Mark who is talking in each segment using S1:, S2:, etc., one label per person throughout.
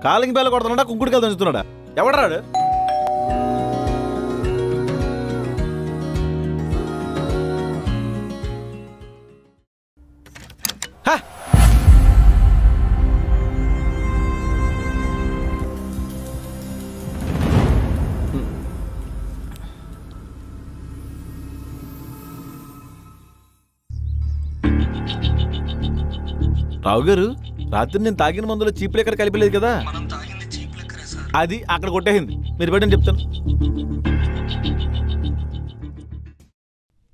S1: Calling బేల కొడుతున్నాడా కుంకుడికాయలు దంచుతున్నాడా ఎవడరాడు? రావు గారు, రాత్రి నేను తాగిన మందులో చీప్ లెక్కర్ కలిపలేదు కదా, అది అక్కడ కొట్టేసింది. మీరు బయట చెప్తాను.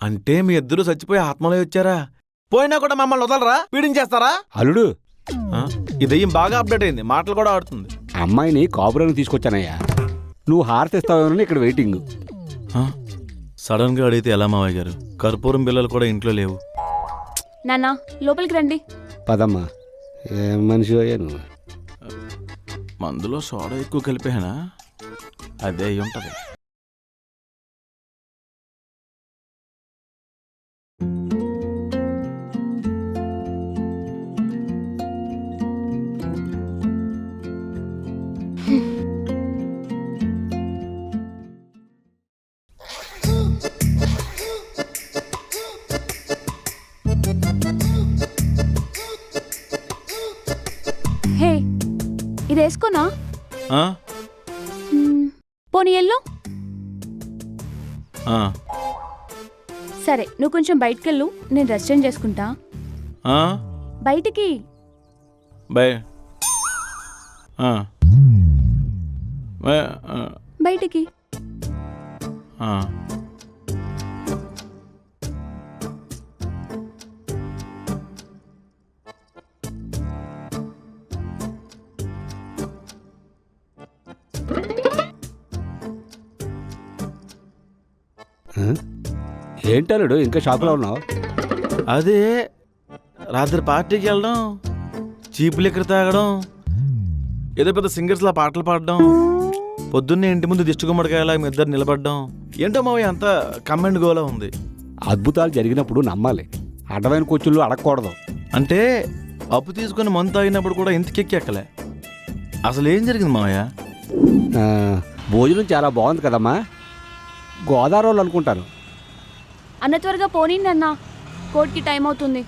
S1: అంటే మీ ఇద్దరు చచ్చిపోయి ఆత్మలో వచ్చారా? పోయినా కూడా మమ్మల్ని వదలరా? పీడించేస్తారా?
S2: అల్లుడు,
S1: ఈ దెయ్యం బాగా అప్డేట్ అయింది, మాటలు కూడా ఆడుతుంది.
S2: అమ్మాయిని కాపురానికి తీసుకొచ్చానయ్యా. నువ్వు హారతిస్తావేమని ఇక్కడ వెయిటింగ్.
S1: సడన్ గా అడిగితే ఎలా మావయ్య గారు? కర్పూరం బిల్లలు కూడా ఇంట్లో లేవు.
S3: నాన్న లోపలికి రండి.
S2: పదమ్మా. ఏం మనిషి అయ్యా నువ్వు?
S1: మందులో సోడా ఎక్కువ కలిపానా? అదే అయి ఉంటది.
S3: హే, ఇది వేసుకోనా? పోనీ ఎల్లో. సరే, నువ్వు కొంచెం బయటకెళ్ళు, నేను రెస్ట్ చేంజ్ చేసుకుంటా. బయటికి బయటికి.
S2: ఏంటల్లుడు ఇంకా షాపులో ఉన్నావు?
S1: అదే రాత్రి పార్టీకి వెళ్ళడం, చీపు లెక్కర తాగడం, ఏదో పెద్ద సింగర్స్లా పాటలు పాడడం, పొద్దున్నే ఇంటి ముందు దిష్టి గుమ్మడికాయలా మీ ఇద్దరు నిలబడడం. ఏంటో మావయ్య అంతా కమెండ్ గోలా ఉంది.
S2: అద్భుతాలు జరిగినప్పుడు నమ్మాలి, అడ్డమైన కూర్చుళ్ళు అడగకూడదు.
S1: అంటే అప్పు తీసుకుని మంతు అయినప్పుడు కూడా ఇంత కెక్కెక్కలే. అసలు ఏం జరిగింది మావయ్య?
S2: భోజనం చాలా బాగుంది కదమ్మా. గోదావరి వాళ్ళు అనుకుంటాను.
S3: అన్న త్వరగా పోనీండి అన్న, కోర్టుకి టైం అవుతుంది.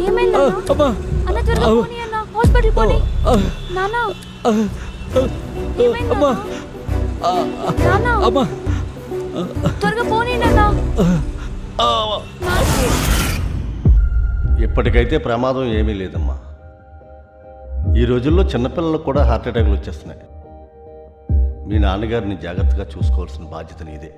S3: ఏమైంది అన్న? త్వరగా పోనీ అన్న, హాస్పిటల్ పోనీ. నాన్న త్వరగా పోనీండి అన్న.
S4: ఇప్పటికైతే ప్రమాదం ఏమీ లేదమ్మా. ఈ రోజుల్లో చిన్నపిల్లలకు కూడా హార్ట్ అటాక్లు వచ్చేస్తున్నాయి. మీ నాన్నగారిని జాగ్రత్తగా చూసుకోవాల్సిన బాధ్యత నీదే.